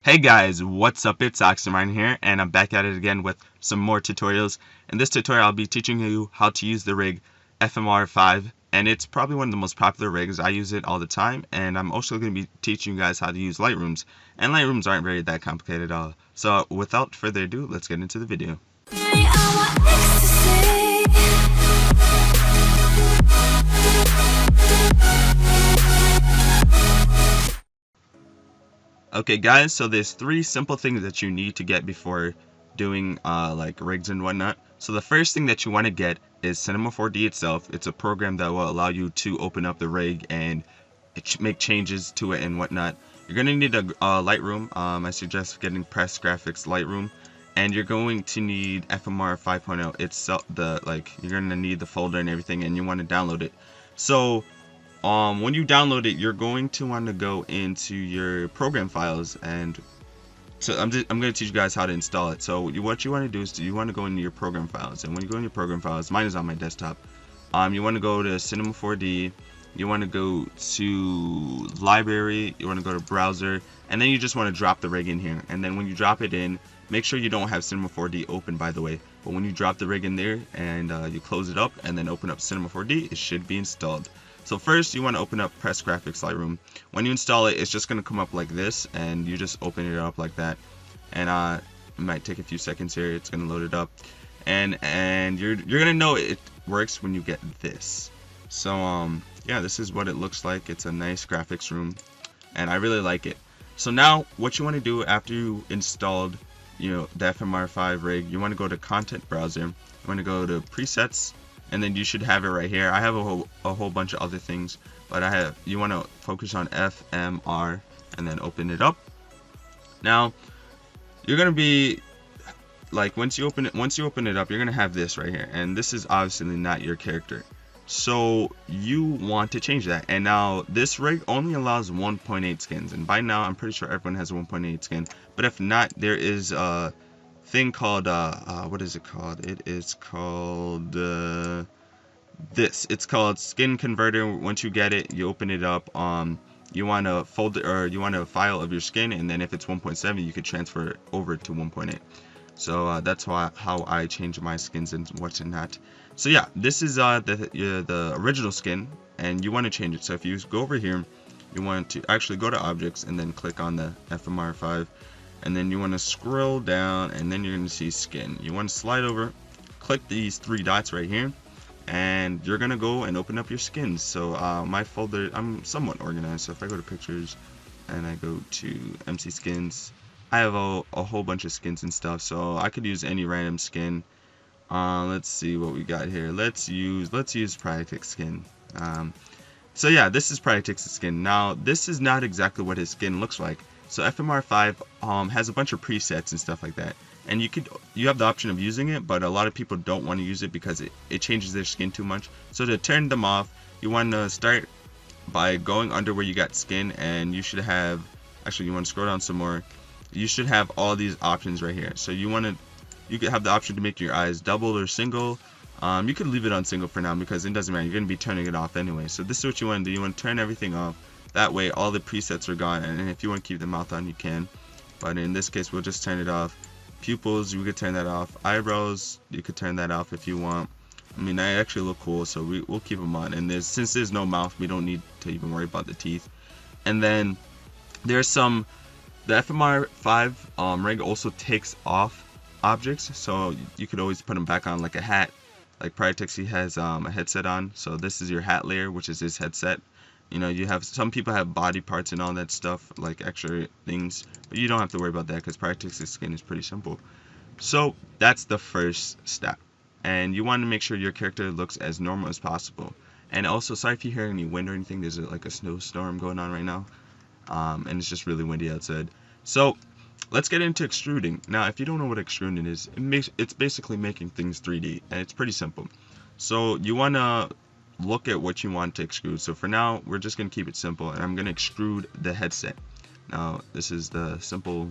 Hey guys, what's up? It's Oxymarine here, and I'm back at it again with some more tutorials. In this tutorial, I'll be teaching you how to use the rig FMR.50, and it's probably one of the most popular rigs. I use it all the time, and I'm also going to be teaching you guys how to use Lightrooms, and Lightrooms aren't very that complicated at all. So without further ado, let's get into the video. Okay guys, so there's three simple things that you need to get before doing like rigs and whatnot. So the first thing that you want to get is C4D itself. It's a program that will allow you to open up the rig and make changes to it and whatnot. You're going to need a Lightroom. I suggest getting Press Graphics Lightroom, and you're going to need FMR 5.0. It's you're going to need the folder and everything, and you want to download it. So when you download it, you're going to want to go into your program files, and so I'm going to teach you guys how to install it. So what you want to do is you want to go into your program files, and when you go into your program files, mine is on my desktop. You want to go to C4D, you want to go to library, you want to go to browser, and then you just want to drop the rig in here. And then when you drop it in, make sure you don't have C4D open, by the way. But when you drop the rig in there and you close it up and then open up C4D, it should be installed. So first you want to open up Press Graphics Lightroom. When you install it, it's just going to come up like this, and you just open it up like that. And it might take a few seconds here. It's going to load it up, and you're going to know it works when you get this. So yeah, this is what it looks like. It's a nice graphics room, and I really like it. So now what you want to do after you installed the FMR5 rig, you want to go to Content Browser. You want to go to Presets, and then you should have it right here. I have a whole bunch of other things, but you want to focus on FMR and then open it up. Now you're gonna be like, once you open it up, you're gonna have this right here, and this is obviously not your character. So you want to change that. And now this rig only allows 1.8 skins, and by now I'm pretty sure everyone has 1.8 skin. But if not, there is a thing called what is it called? It is called it's called Skin Converter. Once you get it, you open it up. You want a folder, or you want a file of your skin, and then if it's 1.7, you could transfer it over to 1.8. So that's how I change my skins and what's not. So yeah, this is the original skin, and you want to change it. So if you go over here, you want to actually go to Objects and then click on the FMR5, and then you want to scroll down, and then you're going to see Skin. You want to slide over, click these three dots right here, and you're going to go and open up your skins. So my folder, I'm somewhat organized. So if I go to Pictures and I go to MC Skins, I have a whole bunch of skins and stuff, so I could use any random skin. Let's see what we got here. Let's use Practice skin. So yeah, this is Practice's skin. Now this is not exactly what his skin looks like. So FMR5 has a bunch of presets and stuff like that, and you have the option of using it, but a lot of people don't want to use it because it changes their skin too much. So to turn them off, you want to start by going under where you got skin, and you should have, actually you want to scroll down some more. You should have all these options right here. So you could have the option to make your eyes double or single. You could leave it on single for now because it doesn't matter. You're going to be turning it off anyway. So this is what you want to do. You want to turn everything off. That way all the presets are gone, and if you want to keep the mouth on, you can. But in this case, we'll just turn it off. Pupils, you could turn that off. Eyebrows, you could turn that off if you want. I mean, they actually look cool, so we'll keep them on. And since there's no mouth, we don't need to even worry about the teeth. And then there's the FMR5 rig also takes off objects, so you could always put them back on, like a hat. Like Practice, he has a headset on, so this is your hat layer, which is his headset. You have some people have body parts and all that stuff, like extra things, but you don't have to worry about that because Practice's skin is pretty simple. So that's the first step, and you want to make sure your character looks as normal as possible. And also, sorry if you hear any wind or anything. There's like a snowstorm going on right now, and it's just really windy outside. So let's get into extruding. Now, if you don't know what extruding is, it's basically making things 3D, and it's pretty simple. So you want to look at what you want to extrude. So for now, we're just going to keep it simple, and I'm going to extrude the headset. Now, this is the simple,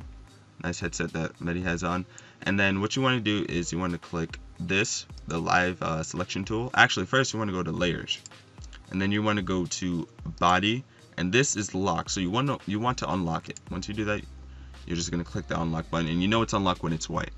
nice headset that Medi has on. And then what you want to do is you want to click the live selection tool. Actually, first you want to go to layers, and then you want to go to body, and this is locked, so you want to unlock it. Once you do that, you're just going to click the unlock button, and you know it's unlocked when it's white.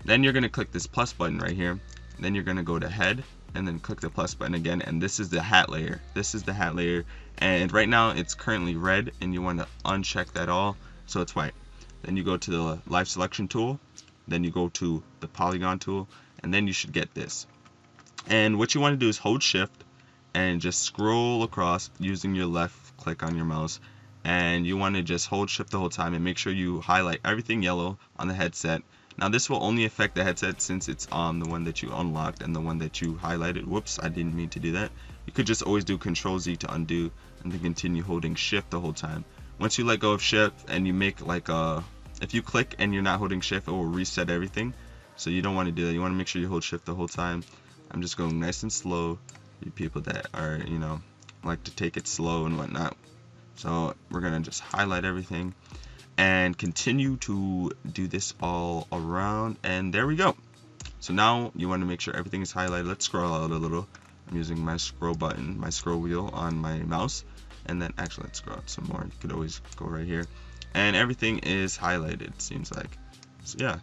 Then you're going to click this plus button right here. Then you're going to go to head and then click the plus button again, and this is the hat layer. This is the hat layer, and right now it's currently red, and you want to uncheck that all so it's white. Then you go to the live selection tool, then you go to the polygon tool, and then you should get this. And what you want to do is hold shift and just scroll across using your left click on your mouse, and you want to just hold shift the whole time and make sure you highlight everything yellow on the headset. Now this will only affect the headset since it's on the one that you unlocked and the one that you highlighted. Whoops, I didn't mean to do that. You could just always do Control Z to undo and then continue holding shift the whole time. Once you let go of shift and you make like a, if you click and you're not holding shift, it will reset everything. So you don't want to do that. You want to make sure you hold shift the whole time. I'm just going nice and slow. You people that are, you know, like to take it slow and whatnot. So we're gonna just highlight everything and continue to do this all around, and there we go. So now you want to make sure everything is highlighted. Let's scroll out a little. I'm using my scroll button, my scroll wheel on my mouse, and then actually let's scroll out some more. You could always go right here, and everything is highlighted, it seems like. So yeah,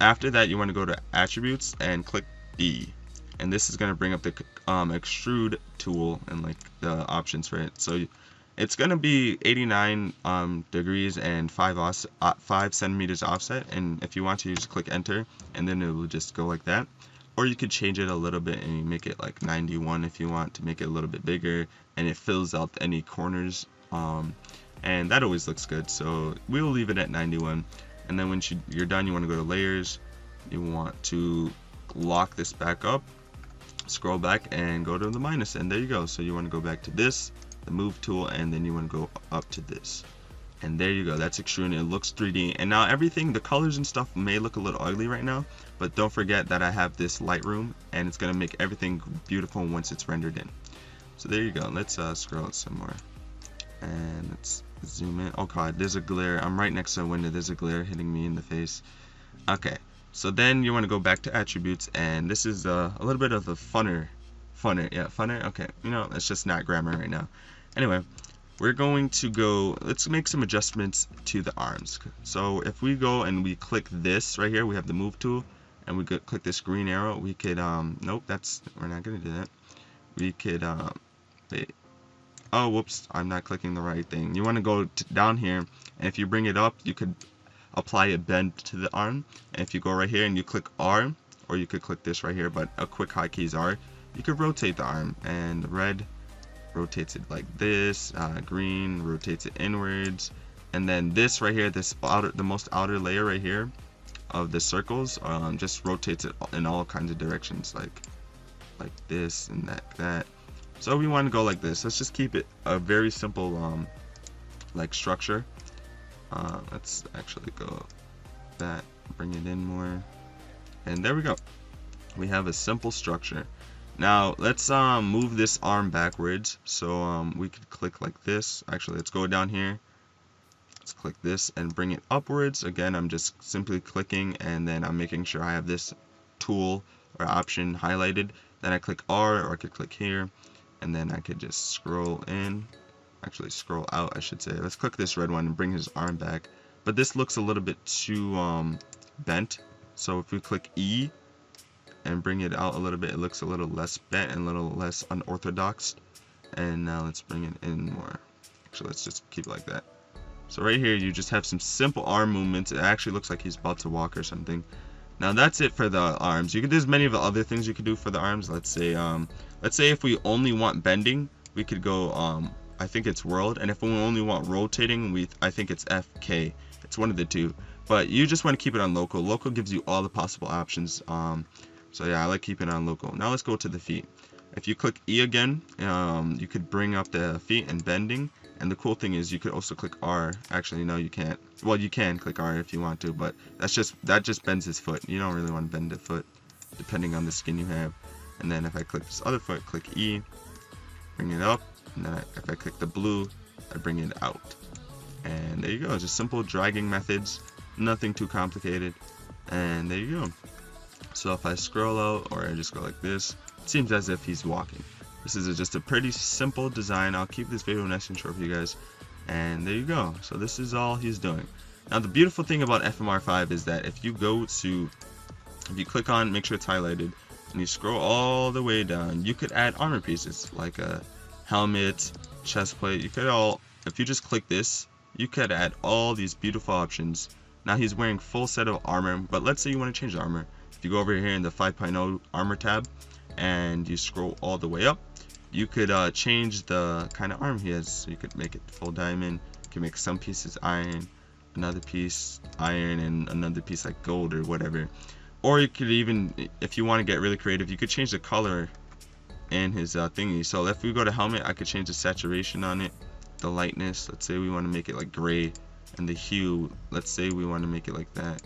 after that you want to go to attributes and click D, and this is going to bring up the extrude tool and like the options for it. So it's going to be 89 degrees and 5 centimeters offset, and if you want to, you just click enter and then it will just go like that. Or you could change it a little bit and you make it like 91 if you want to make it a little bit bigger, and it fills out any corners, and that always looks good. So we'll leave it at 91, and then when you're done, you want to go to layers, you want to lock this back up, scroll back and go to the minus, and there you go. So you want to go back to this, the move tool, and then you want to go up to this, and there you go. That's extruding. It looks 3D, and now everything, the colors and stuff may look a little ugly right now, but don't forget that I have this Lightroom, and it's gonna make everything beautiful once it's rendered in. So there you go. Let's scroll out some more, and let's zoom in. Oh god, there's a glare. I'm right next to a window. There's a glare hitting me in the face. Okay, so then you want to go back to attributes, and this is a little bit of the funner, okay, you know, it's just not grammar right now. Anyway, we're going to go, let's make some adjustments to the arms. So if we go and we click this right here, we have the move tool, and we could click this green arrow. We could nope, we're not gonna do that. We could wait. Oh whoops, I'm not clicking the right thing. You want to go down here, and if you bring it up, you could apply a bend to the arm, and if you go right here and you click R, or you could click this right here, but a quick hotkey is R, you could rotate the arm, and red rotates it like this, green rotates it inwards, and then this right here, this the most outer layer right here of the circles, just rotates it in all kinds of directions, like this and that. So we want to go like this. Let's just keep it a very simple like structure. Let's actually go that, bring it in more, and there we go. We have a simple structure. Now let's move this arm backwards. So we could click like this. Actually, let's go down here. Let's click this and bring it upwards. Again, I'm just simply clicking, and then I'm making sure I have this tool or option highlighted. Then I click R, or I could click here, and then I could just scroll in. Actually, scroll out, I should say. Let's click this red one and bring his arm back. But this looks a little bit too bent. So if we click E and bring it out a little bit, it looks a little less bent and a little less unorthodox. And now let's bring it in more. Actually, let's just keep it like that. So right here, you just have some simple arm movements. It actually looks like he's about to walk or something. Now that's it for the arms. There's many of the other things you could do for the arms. Let's say if we only want bending, we could go I think it's world, and if we only want rotating, I think it's FK. It's one of the two, but you just want to keep it on local. Local gives you all the possible options. So yeah, I like keeping it on local. Now let's go to the feet. If you click E again, you could bring up the feet and bending. And the cool thing is you could also click R. Actually, no, you can't. Well, you can click R if you want to, but that just bends his foot. You don't really want to bend the foot, depending on the skin you have. And then if I click this other foot, click E, bring it up. And then if I click the blue, I bring it out. And there you go. Just simple dragging methods, nothing too complicated. And there you go. So if I scroll out, or I just go like this, it seems as if he's walking. This is just a pretty simple design. I'll keep this video nice and short for you guys. And there you go. So this is all he's doing. Now the beautiful thing about FMR5 is that if you click on, make sure it's highlighted, and you scroll all the way down, you could add armor pieces like a helmet, chest plate. You could if you just click this, you could add all these beautiful options. Now he's wearing full set of armor, but let's say you want to change the armor. If you go over here in the 5.0 armor tab and you scroll all the way up, you could change the kind of armor he has. So you could make it full diamond. You can make some pieces iron, another piece iron, and another piece like gold or whatever. Or you could even, if you want to get really creative, you could change the color in his thingy. So if we go to helmet, I could change the saturation on it, the lightness. Let's say we want to make it like gray, and the hue, let's say we want to make it like that,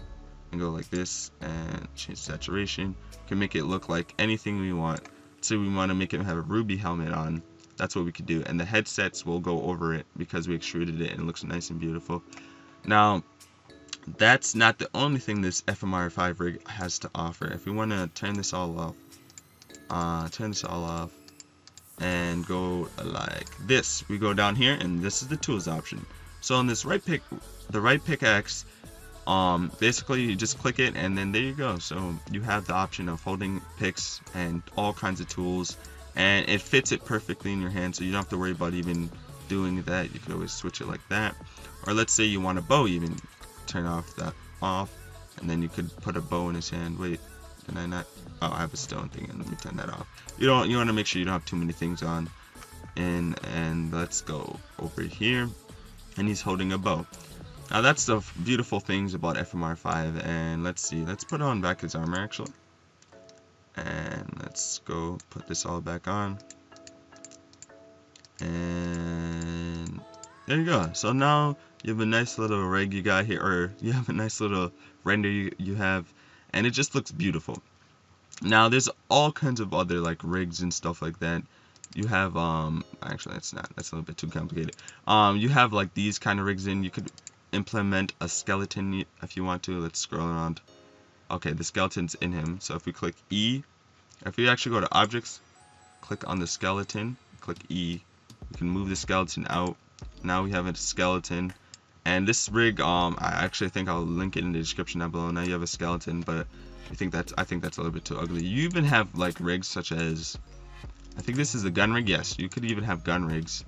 and go like this, and change saturation. We can make it look like anything we want. So we want to make him have a ruby helmet on. That's what we could do, and the headsets will go over it because we extruded it and it looks nice and beautiful. Now that's not the only thing this FMR5 rig has to offer. If we want to turn this all off, and go like this, we go down here, and this is the tools option. So on this the right pickaxe, basically you just click it, and then there you go. So you have the option of holding picks and all kinds of tools, and it fits it perfectly in your hand, so you don't have to worry about even doing that. You could always switch it like that. Or let's say you want a bow, even turn that off, and then you could put a bow in his hand. Wait, can I not? Oh, I have a stone thing, and let me turn that off. You want to make sure you don't have too many things on. And let's go over here, and he's holding a bow. Now that's the beautiful things about FMR5. And let's see, let's put on back his armor actually, and let's go put this all back on, and there you go. So now you have a nice little rig you got here, or you have a nice little render you have, and it just looks beautiful. Now there's all kinds of other like rigs and stuff like that. You have actually that's a little bit too complicated. You have like these kind of rigs in. You could implement a skeleton if you want to. Let's scroll around. Okay, the skeleton's in him. So if we click E, if we actually go to objects, click on the skeleton, click E, we can move the skeleton out. Now we have a skeleton. And this rig, I actually think I'll link it in the description down below. Now you have a skeleton, but I think that's a little bit too ugly. You even have like rigs such as, I think this is a gun rig. Yes, you could even have gun rigs.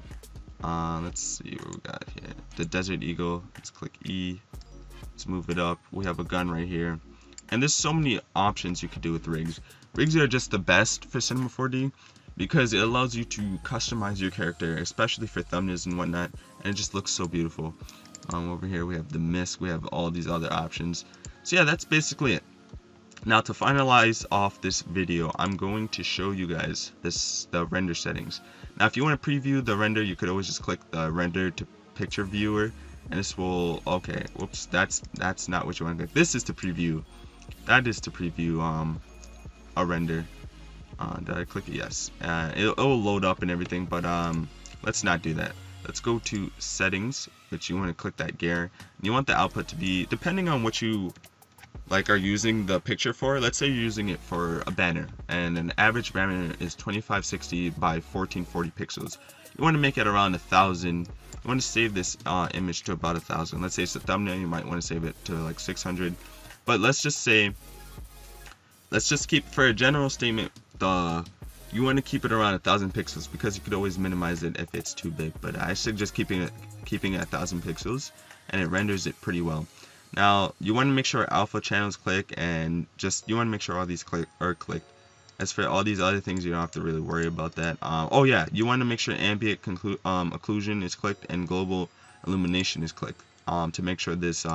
Let's see what we got here. The Desert Eagle. Let's click E. Let's move it up. We have a gun right here. And there's so many options you could do with rigs. Rigs are just the best for Cinema 4D because it allows you to customize your character, especially for thumbnails and whatnot, and it just looks so beautiful. Over here we have the mist. We have all these other options. So yeah, that's basically it. Now to finalize off this video, I'm going to show you guys the render settings. Now if you want to preview the render, you could always just click the render to picture viewer, and this will, okay, whoops, that's not what you want to click. This is to preview. That is to preview a render. Did I click it? Yes. It will load up and everything, but let's not do that. Let's go to settings, which you want to click that gear. And you want the output to be, depending on what you like are using the picture for. Let's say you're using it for a banner, and an average banner is 2560 by 1440 pixels. You want to make it around 1000. You want to save this image to about 1000. Let's say it's a thumbnail, you might want to save it to like 600. But let's just keep, for a general statement, you want to keep it around 1000 pixels because you could always minimize it if it's too big. But I suggest keeping it at 1000 pixels, and it renders it pretty well. Now you want to make sure alpha channels click, and you want to make sure all these are clicked. As for all these other things, you don't have to really worry about that. Oh yeah, you want to make sure ambient occlusion is clicked and global illumination is clicked to make sure this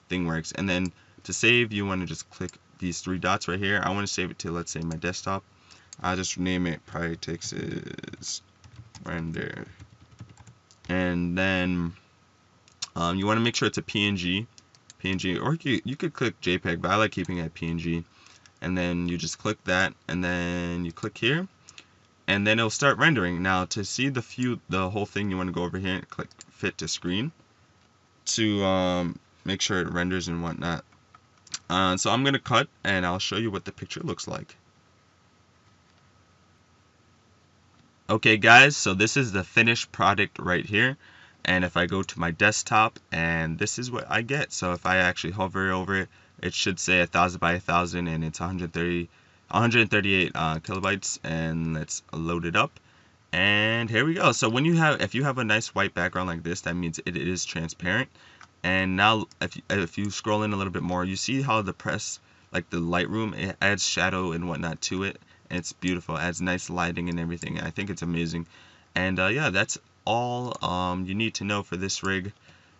thing works. And then to save, you want to just click these three dots right here. I want to save it to, let's say, my desktop. I'll just name it Prytix's render. And then you want to make sure it's a PNG, or you could click JPEG, but I like keeping it at PNG. And then you just click that, and then you click here, and then it'll start rendering. Now to see the whole thing, you want to go over here and click fit to screen to make sure it renders and whatnot. So I'm gonna cut, and I'll show you what the picture looks like. Okay guys, so this is the finished product right here, And if I go to my desktop, and this is what I get. So if I actually hover over it, it should say 1000 by 1000, and it's 138 kilobytes. And let's load it up. And here we go. So if you have a nice white background like this, that means it is transparent. And now if you scroll in a little bit more, you see how the Lightroom, it adds shadow and whatnot to it, and it's beautiful. It adds nice lighting and everything. I think it's amazing. And yeah, that's all you need to know for this rig.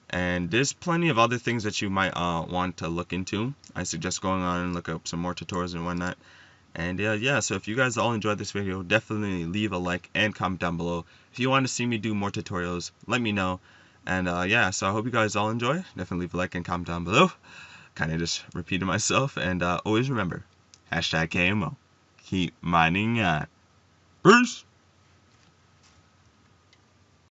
And there's plenty of other things that you might want to look into. I suggest going on and look up some more tutorials and whatnot. And yeah, so if you guys all enjoyed this video, definitely leave a like and comment down below. If you want to see me do more tutorials, let me know. And yeah, so I hope you guys all enjoy. Definitely leave a like and comment down below. Kind of just repeating myself. And always remember, #KMO. Keep mining on. Peace!